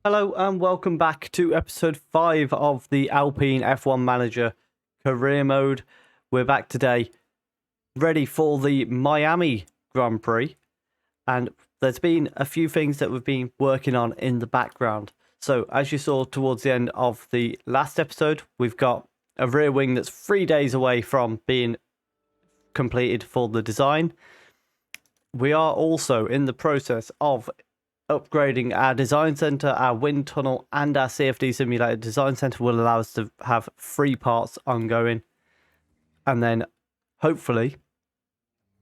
Hello and welcome back to episode 5 of the Alpine F1 Manager career mode. We're back today, ready for the Miami Grand Prix, and there's been a few things that we've been working on in the background. So as you saw towards the end of the last episode, we've got a rear wing that's 3 days away from being completed for the design. We are also in the process of upgrading our design center, our wind tunnel, and our CFD simulator. Design center will allow us to have 3 parts ongoing, and then hopefully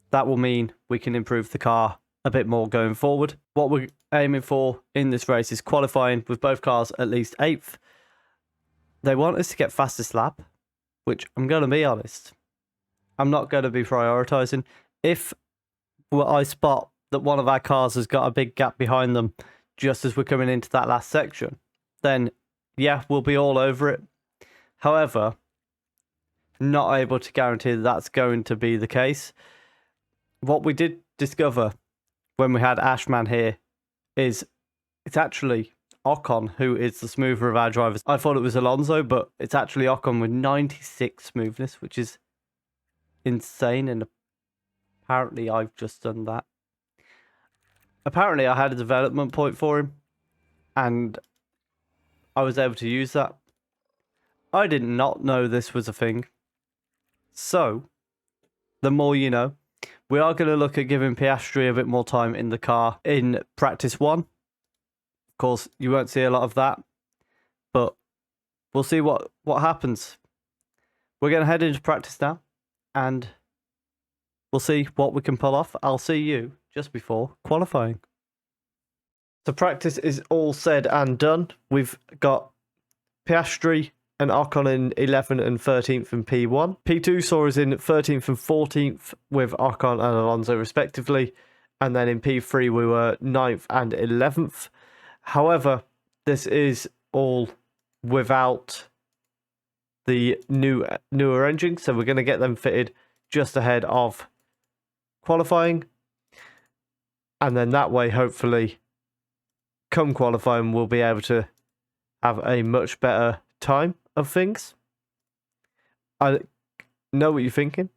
that will mean we can improve the car a bit more going forward. What we're aiming for in this race is qualifying with both cars at least 8th. They want us to get fastest lap, which I'm going to be honest, I'm not going to be prioritizing. If I spot that one of our cars has got a big gap behind them just as we're coming into that last section, then yeah, we'll be all over it. However, not able to guarantee that that's going to be the case. What we did discover when we had Ashman here is it's actually Ocon who is the smoother of our drivers. I thought it was Alonso, but it's actually Ocon with 96 smoothness, which is insane, and apparently I've just done that. Apparently I had a development point for him, and I was able to use that. I did not know this was a thing. So, the more you know. We are going to look at giving Piastri a bit more time in the car in practice 1. Of course, you won't see a lot of that, but we'll see what happens. We're going to head into practice now, and we'll see what we can pull off. I'll see you just before qualifying. So practice is all said and done. We've got Piastri and Ocon in 11th and 13th in P1. P2 saw us in 13th and 14th with Ocon and Alonso respectively. And then in P3 we were 9th and 11th. However, this is all without the newer engine, so we're going to get them fitted just ahead of qualifying. And then that way, hopefully, come qualifying, we'll be able to have a much better time of things. I know what you're thinking.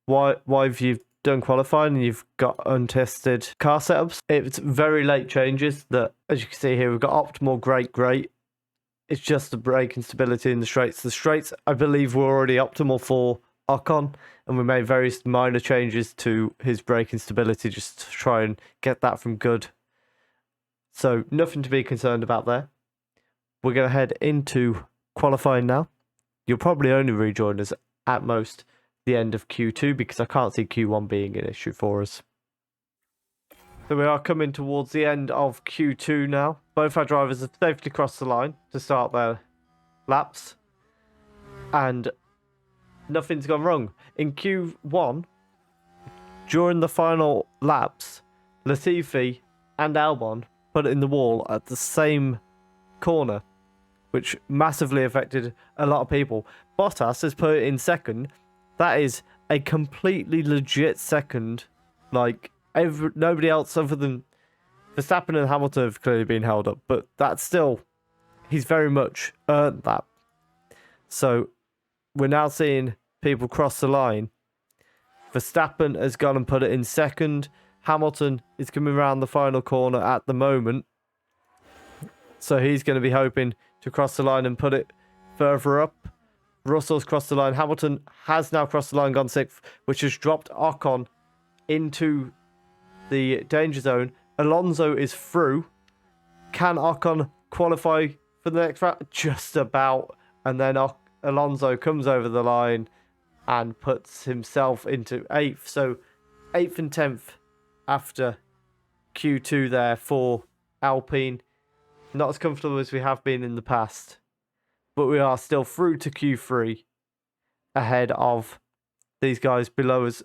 Why have you done qualifying and you've got untested car setups? It's very late changes that, as you can see here, we've got optimal, great. It's just the braking stability in the straights. The straights, I believe, were already optimal for Ocon, and we made various minor changes to his braking stability just to try and get that from good. So nothing to be concerned about there. We're going to head into qualifying now. You'll probably only rejoin us at most the end of Q2 because I can't see Q1 being an issue for us. So we are coming towards the end of Q2 now. Both our drivers have safely crossed the line to start their laps, and nothing's gone wrong. In Q1, during the final laps, Latifi and Albon put it in the wall at the same corner, which massively affected a lot of people. Bottas has put it in second. That is a completely legit second. Like, nobody else other than Verstappen and Hamilton have clearly been held up, but that's still, he's very much earned that. So we're now seeing people cross the line. Verstappen has gone and put it in second. Hamilton is coming around the final corner at the moment, so he's going to be hoping to cross the line and put it further up. Russell's crossed the line. Hamilton has now crossed the line, gone 6th, which has dropped Ocon into the danger zone. Alonso is through. Can Ocon qualify for the next round? Just about. And then Alonso comes over the line and puts himself into 8th. So 8th and 10th after Q2 there for Alpine. Not as comfortable as we have been in the past, but we are still through to Q3 ahead of these guys below us.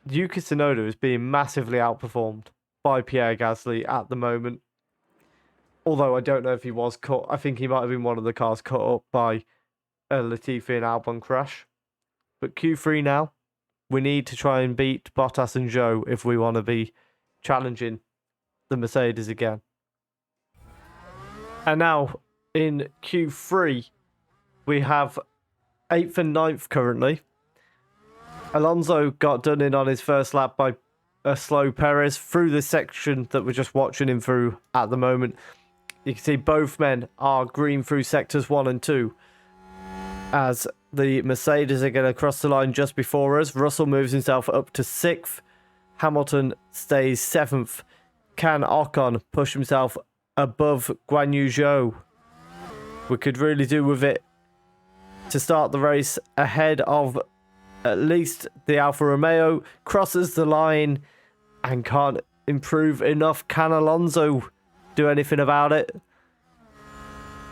Yuki Tsunoda is being massively outperformed by Pierre Gasly at the moment. Although I don't know if he was caught. I think he might have been one of the cars caught up by a Latifi and Albon crash. But Q3 now, we need to try and beat Bottas and Zhou if we want to be challenging the Mercedes again. And now in Q3, we have 8th and 9th currently. Alonso got done in on his first lap by a slow Perez through this section that we're just watching him through at the moment. You can see both men are green through sectors 1 and 2. As the Mercedes are going to cross the line just before us. Russell moves himself up to 6th. Hamilton stays 7th. Can Ocon push himself above Guan Yu Zhou? We could really do with it to start the race ahead of at least the Alfa Romeo. Crosses the line and can't improve enough. Can Alonso do anything about it?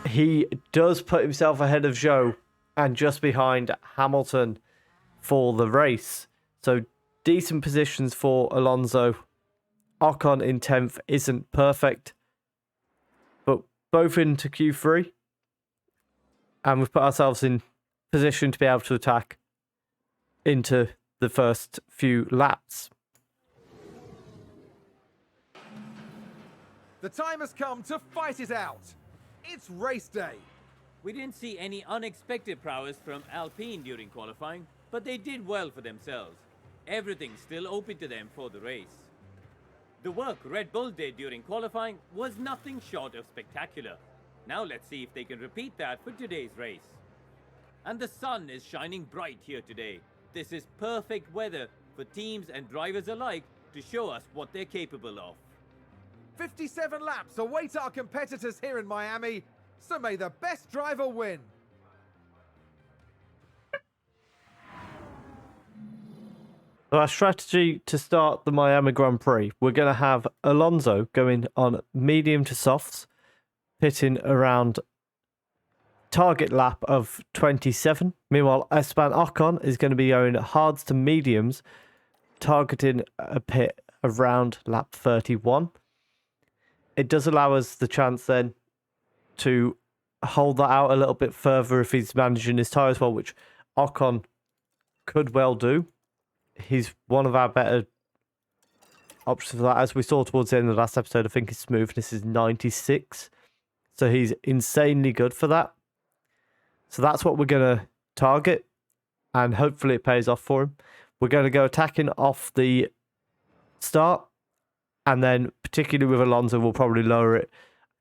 He does put himself ahead of Zhou and just behind Hamilton for the race. So decent positions for Alonso. Ocon in 10th isn't perfect, but both into Q3. And we've put ourselves in position to be able to attack into the first few laps. The time has come to fight it out. It's race day. We didn't see any unexpected prowess from Alpine during qualifying, but they did well for themselves. Everything's still open to them for the race. The work Red Bull did during qualifying was nothing short of spectacular. Now let's see if they can repeat that for today's race. And the sun is shining bright here today. This is perfect weather for teams and drivers alike to show us what they're capable of. 57 laps await our competitors here in Miami, so may the best driver win. Our strategy to start the Miami Grand Prix, we're going to have Alonso going on medium to softs, pitting around target lap of 27. Meanwhile, Esteban Ocon is going to be going hards to mediums, targeting a pit around lap 31. It does allow us the chance then to hold that out a little bit further if he's managing his tyres well, which Ocon could well do. He's one of our better options for that. As we saw towards the end of the last episode, I think his smoothness is 96. So he's insanely good for that. So that's what we're going to target. And hopefully it pays off for him. We're going to go attacking off the start. And then, particularly with Alonso, we'll probably lower it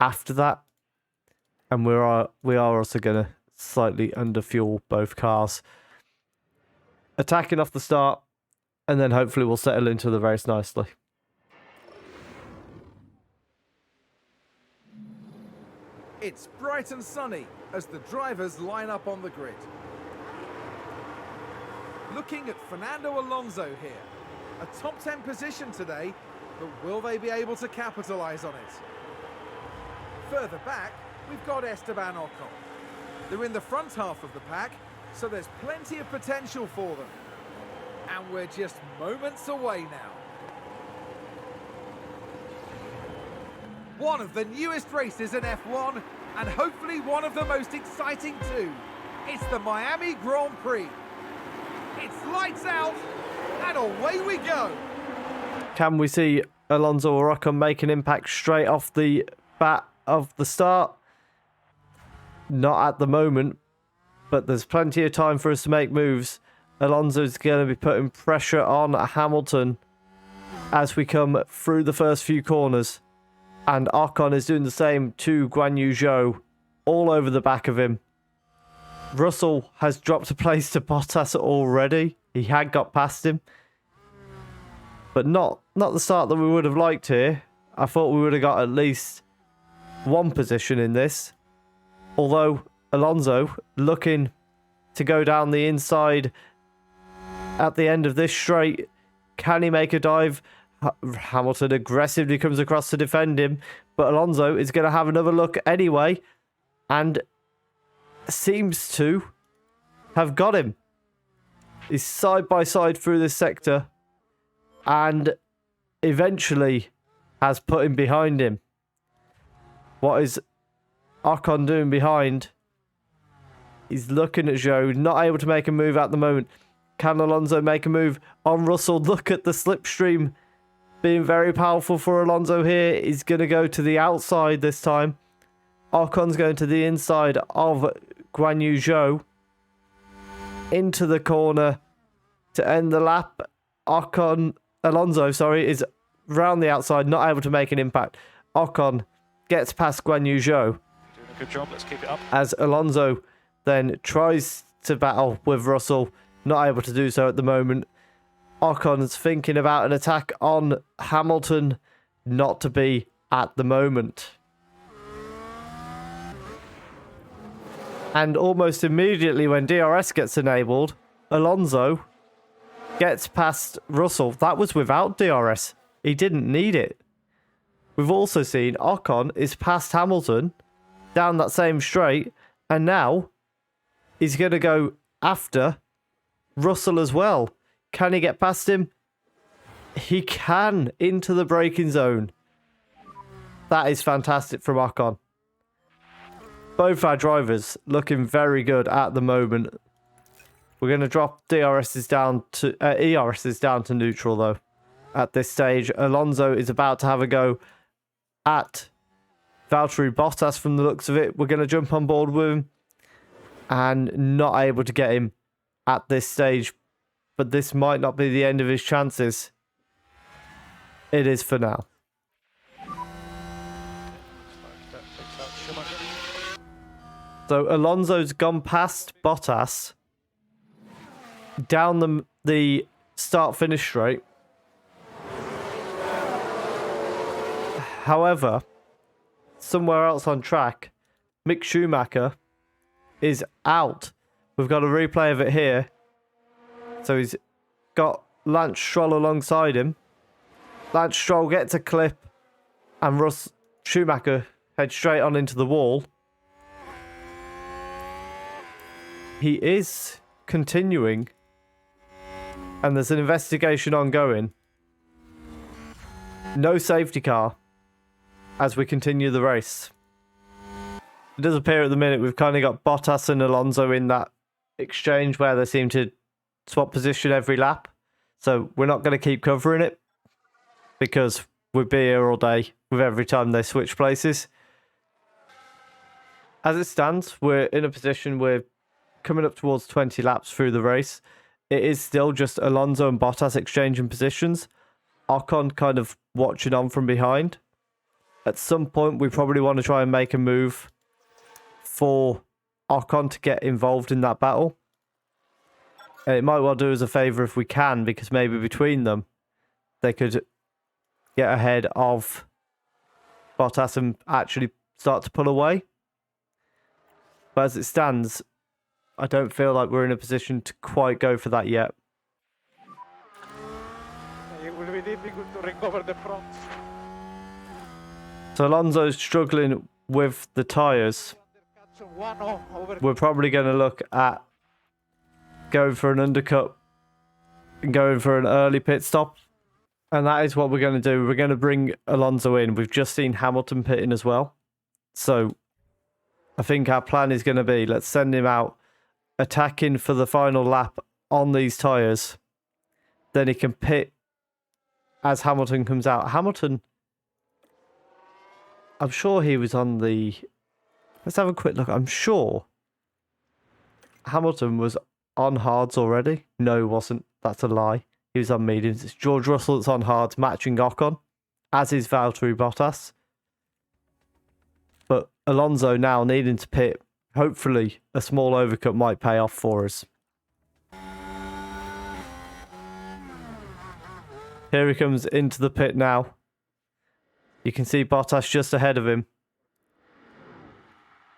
after that. And we are also going to slightly underfuel both cars. Attacking off the start. And then hopefully we'll settle into the race nicely. It's bright and sunny as the drivers line up on the grid. Looking at Fernando Alonso here. A top 10 position today, but will they be able to capitalise on it? Further back, we've got Esteban Ocon. They're in the front half of the pack, so there's plenty of potential for them. And we're just moments away now. One of the newest races in F1, and hopefully one of the most exciting too. It's the Miami Grand Prix. It's lights out, and away we go. Can we see Alonso or Ocon make an impact straight off the bat of the start? Not at the moment, but there's plenty of time for us to make moves. Alonso's going to be putting pressure on Hamilton as we come through the first few corners. And Ocon is doing the same to Guan Yu Zhou, all over the back of him. Russell has dropped a place to Bottas already. He had got past him. But not the start that we would have liked here. I thought we would have got at least one position in this. Although Alonso looking to go down the inside at the end of this straight. Can he make a dive? Hamilton aggressively comes across to defend him, but Alonso is going to have another look anyway and seems to have got him. He's side by side through this sector and eventually has put him behind him. What is Ocon doing behind? He's looking at Zhou, not able to make a move at the moment. Can Alonso make a move on Russell? Look at the slipstream being very powerful for Alonso here. He's going to go to the outside this time. Ocon's going to the inside of Guan Yu Zhou. Into the corner to end the lap. Alonso, is round the outside, not able to make an impact. Ocon gets past Guan Yu Zhou. Doing a good job. Let's keep it up. As Alonso then tries to battle with Russell, not able to do so at the moment. Ocon's thinking about an attack on Hamilton, not to be at the moment. And almost immediately when DRS gets enabled, Alonso gets past Russell. That was without DRS. He didn't need it. We've also seen Ocon is past Hamilton down that same straight, and now he's going to go after Russell as well. Can he get past him? He can, into the braking zone. That is fantastic from Ocon. Both our drivers looking very good at the moment. We're going to drop ERSs down to neutral though. At this stage, Alonso is about to have a go at Valtteri Bottas from the looks of it. We're going to jump on board with him and not able to get him at this stage. But this might not be the end of his chances. It is for now. So Alonso's gone past Bottas down the start-finish straight. However, somewhere else on track, Mick Schumacher is out. We've got a replay of it here. So he's got Lance Stroll alongside him. Lance Stroll gets a clip and Schumacher heads straight on into the wall. He is continuing and there's an investigation ongoing. No safety car as we continue the race. It does appear at the minute we've kind of got Bottas and Alonso in that exchange where they seem to swap position every lap. So we're not going to keep covering it because we'd be here all day with every time they switch places. As it stands, we're in a position we're coming up towards 20 laps through the race. It is still just Alonso and Bottas exchanging positions. Ocon kind of watching on from behind. At some point, we probably want to try and make a move for Ocon to get involved in that battle. And it might well do us a favour if we can, because maybe between them, they could get ahead of Bottas and actually start to pull away. But as it stands, I don't feel like we're in a position to quite go for that yet. It will be difficult to recover the front. So Alonso's struggling with the tyres. We're probably going to look at going for an undercut and going for an early pit stop. And that is what we're going to do. We're going to bring Alonso in. We've just seen Hamilton pitting as well. So I think our plan is going to be, let's send him out attacking for the final lap on these tyres. Then he can pit as Hamilton comes out. Hamilton, I'm sure he was on the... Let's have a quick look. I'm sure Hamilton was on hards already. No, he wasn't. That's a lie. He was on mediums. It's George Russell that's on hards, matching Ocon, as is Valtteri Bottas. But Alonso now needing to pit. Hopefully, a small overcut might pay off for us. Here he comes into the pit now. You can see Bottas just ahead of him.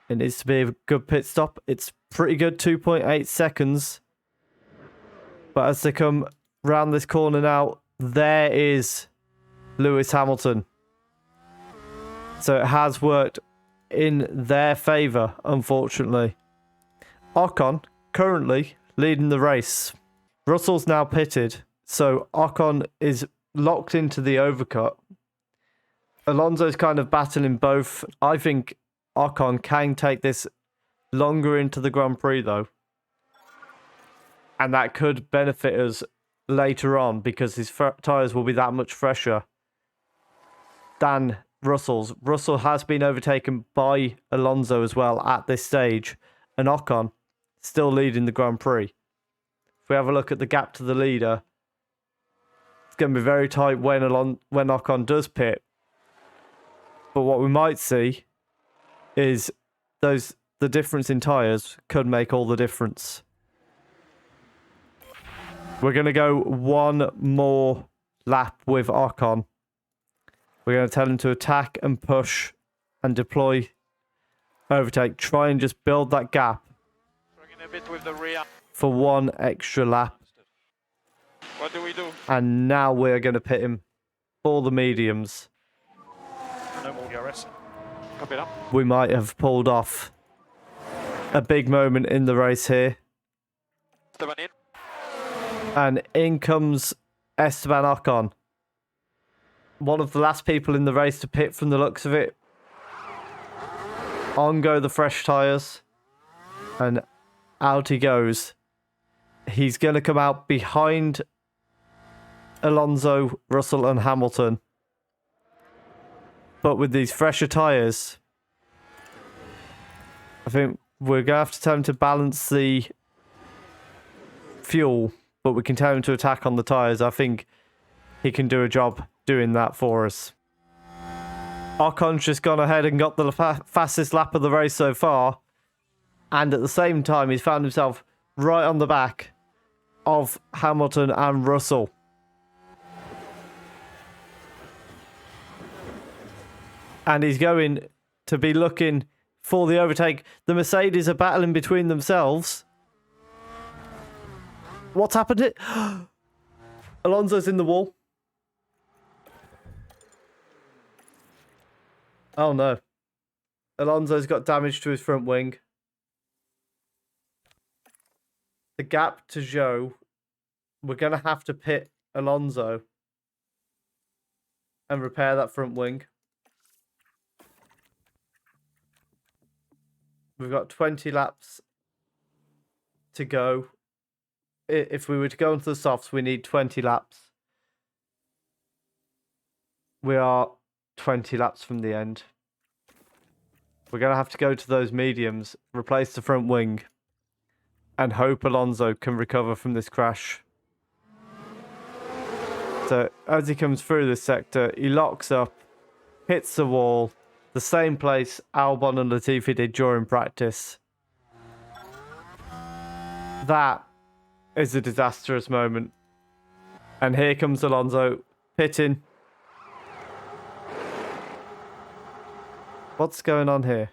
It needs to be a good pit stop. It's pretty good, 2.8 seconds. But as they come round this corner now, there is Lewis Hamilton. So it has worked in their favour, unfortunately. Ocon currently leading the race. Russell's now pitted, so Ocon is locked into the overcut. Alonso's kind of battling both. I think Ocon can take this longer into the Grand Prix, though. And that could benefit us later on because his tyres will be that much fresher than Russell's. Russell has been overtaken by Alonso as well at this stage, and Ocon still leading the Grand Prix. If we have a look at the gap to the leader, it's going to be very tight when Ocon does pit. But what we might see is the difference in tyres could make all the difference. We're going to go one more lap with Ocon. We're going to tell him to attack and push and deploy, overtake. Try and just build that gap Struggling a bit with the rear. for one extra lap. What do we do? And now we're going to pit him for the mediums. No more DRS. Copy it up. We might have pulled off a big moment in the race here. Esteban in. And in comes Esteban Ocon. One of the last people in the race to pit from the looks of it. On go the fresh tyres. And out he goes. He's going to come out behind Alonso, Russell and Hamilton. But with these fresher tyres, I think we're going to have to tell him to balance the fuel, but we can tell him to attack on the tyres. I think he can do a job doing that for us. Ocon's just gone ahead and got the fastest lap of the race so far. And at the same time, he's found himself right on the back of Hamilton and Russell. And he's going to be looking for the overtake. The Mercedes are battling between themselves. What's happened? Alonso's in the wall. Oh no. Alonso's got damage to his front wing. The gap to Zhou. We're going to have to pit Alonso and repair that front wing. We've got 20 laps to go. If we were to go into the softs, we need 20 laps. We are 20 laps from the end. We're going to have to go to those mediums, replace the front wing, and hope Alonso can recover from this crash. So as he comes through this sector, he locks up, hits the wall, the same place Albon and Latifi did during practice. That is a disastrous moment. And here comes Alonso pitting. What's going on here?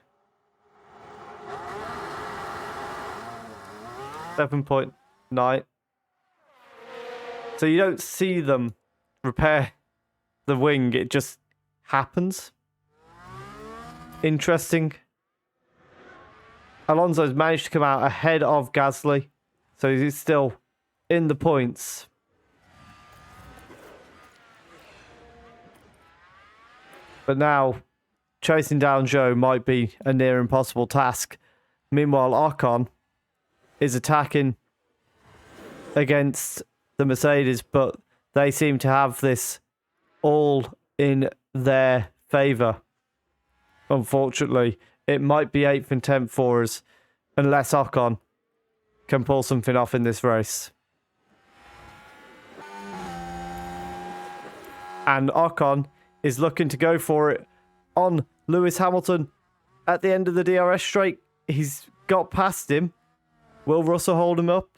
7.9. So you don't see them repair the wing, it just happens. Interesting. Alonso's managed to come out ahead of Gasly, so he's still in the points. But now, chasing down Zhou might be a near impossible task. Meanwhile, Ocon is attacking against the Mercedes, but they seem to have this all in their favour. Unfortunately, it might be 8th and 10th for us unless Ocon can pull something off in this race. And Ocon is looking to go for it on Lewis Hamilton at the end of the DRS straight. He's got past him. Will Russell hold him up?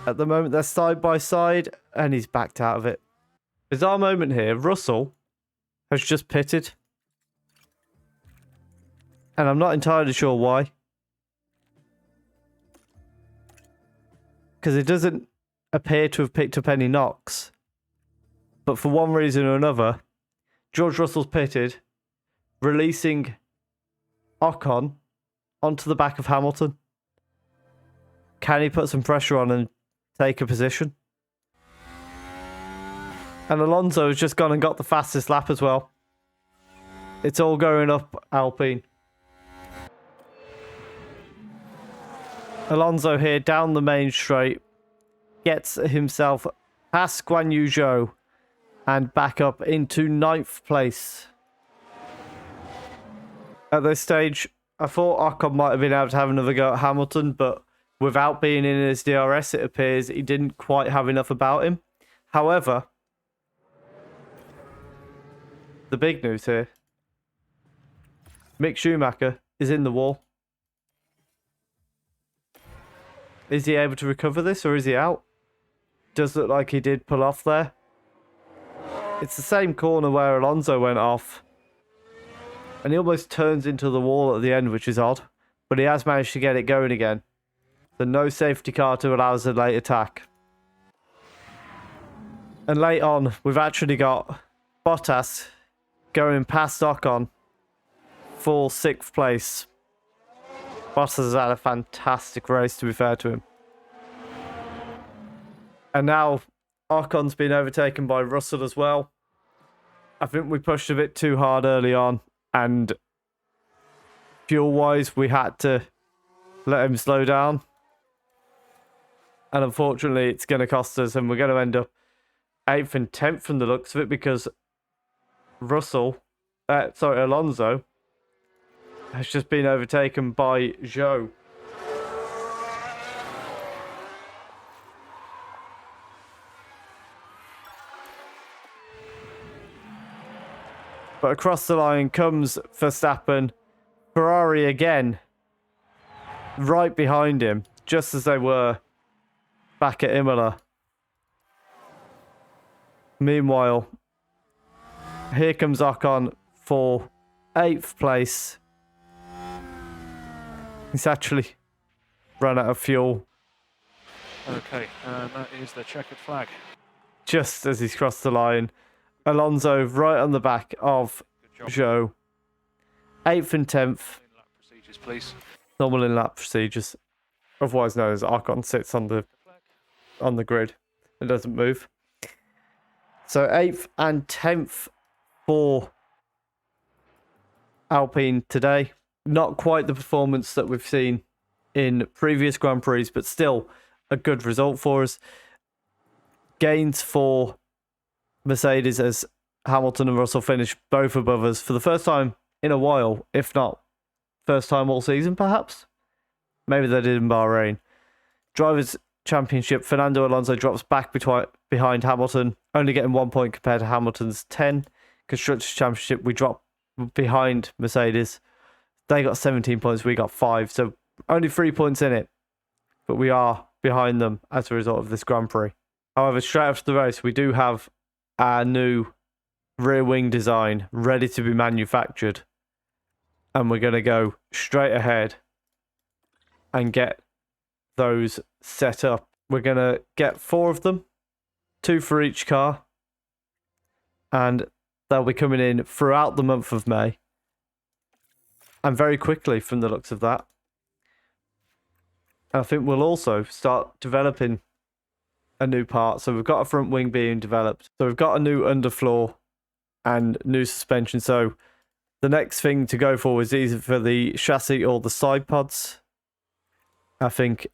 At the moment, they're side by side, and he's backed out of it. Bizarre moment here. Russell has just pitted. And I'm not entirely sure why. Because it doesn't appear to have picked up any knocks. But for one reason or another, George Russell's pitted, releasing Ocon onto the back of Hamilton. Can he put some pressure on and take a position? And Alonso has just gone and got the fastest lap as well. It's all going up Alpine. Alonso here down the main straight. Gets himself past Guan Yu Zhou and back up into 9th place. At this stage, I thought Ocon might have been able to have another go at Hamilton, but without being in his DRS, it appears he didn't quite have enough about him. However, the big news here, Mick Schumacher is in the wall. Is he able to recover this, or is he out? Does look like he did pull off there. It's the same corner where Alonso went off. And he almost turns into the wall at the end, which is odd. But he has managed to get it going again. So no safety car to allow us a late attack. And late on, we've actually got Bottas going past Ocon for 6th place. Bottas has had a fantastic race, to be fair to him. And now Ocon's been overtaken by Russell as well. I think we pushed a bit too hard early on, and fuel-wise, we had to let him slow down. And unfortunately, it's going to cost us, and we're going to end up 8th and 10th from the looks of it, because Alonso has just been overtaken by Zhou. But across the line comes Verstappen. Ferrari again, right behind him, just as they were back at Imola. Meanwhile, here comes Ocon for 8th place. He's actually run out of fuel Okay, and that is the checkered flag. just as he's crossed the line. Alonso right on the back of Good job. Zhou. 8th and 10th. Lap procedures, please. Normal in-lap procedures. Otherwise known as Ocon sits on the grid and doesn't move. So 8th and 10th for Alpine today. Not quite the performance that we've seen in previous Grand Prix, but still a good result for us. Gains for Mercedes as Hamilton and Russell finished both above us for the first time in a while, if not first time all season, perhaps. Maybe they did in Bahrain. Drivers' Championship, Fernando Alonso drops back behind Hamilton, only getting 1 point compared to Hamilton's 10. Constructors' Championship, we dropped behind Mercedes. They got 17 points, we got 5, so only 3 points in it. But we are behind them as a result of this Grand Prix. However, straight after the race, we do have our new rear wing design ready to be manufactured. And we're going to go straight ahead and get those set up. We're going to get 4 of them, 2 for each car. And they'll be coming in throughout the month of May. And very quickly from the looks of that. And I think we'll also start developing a new part. So we've got a front wing being developed. So we've got a new underfloor and new suspension. So the next thing to go for is either for the chassis or the side pods. I think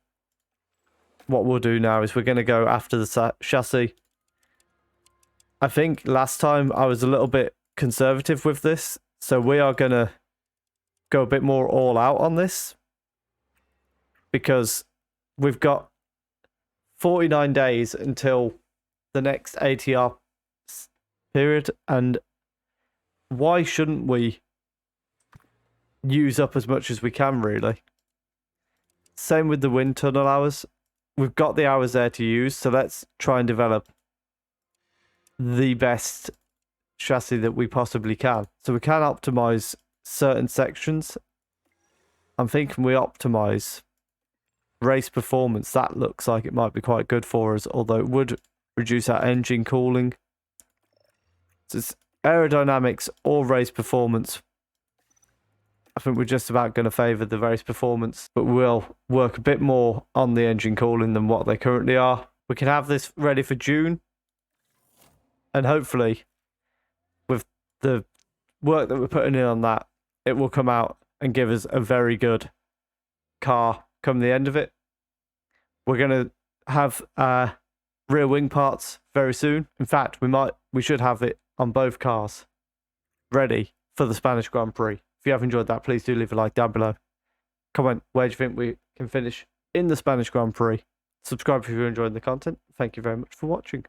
what we'll do now is we're going to go after the chassis. I think last time I was a little bit conservative with this. So we are going to go a bit more all out on this. Because we've got 49 days until the next ATR period. And why shouldn't we use up as much as we can, really? Same with the wind tunnel hours. We've got the hours there to use, so let's try and develop the best chassis that we possibly can. So we can optimize certain sections. I'm thinking we optimize race performance. That looks like it might be quite good for us, although it would reduce our engine cooling. So it's aerodynamics or race performance. I think we're just about going to favour the race performance, but we'll work a bit more on the engine cooling than what they currently are. We can have this ready for June, and hopefully with the work that we're putting in on that, it will come out and give us a very good car come the end of it. We're going to have rear wing parts very soon. In fact, we should have it on both cars ready for the Spanish Grand Prix. If you have enjoyed that, please do leave a like down below. Comment, where do you think we can finish in the Spanish Grand Prix? Subscribe if you're enjoying the content. Thank you very much for watching.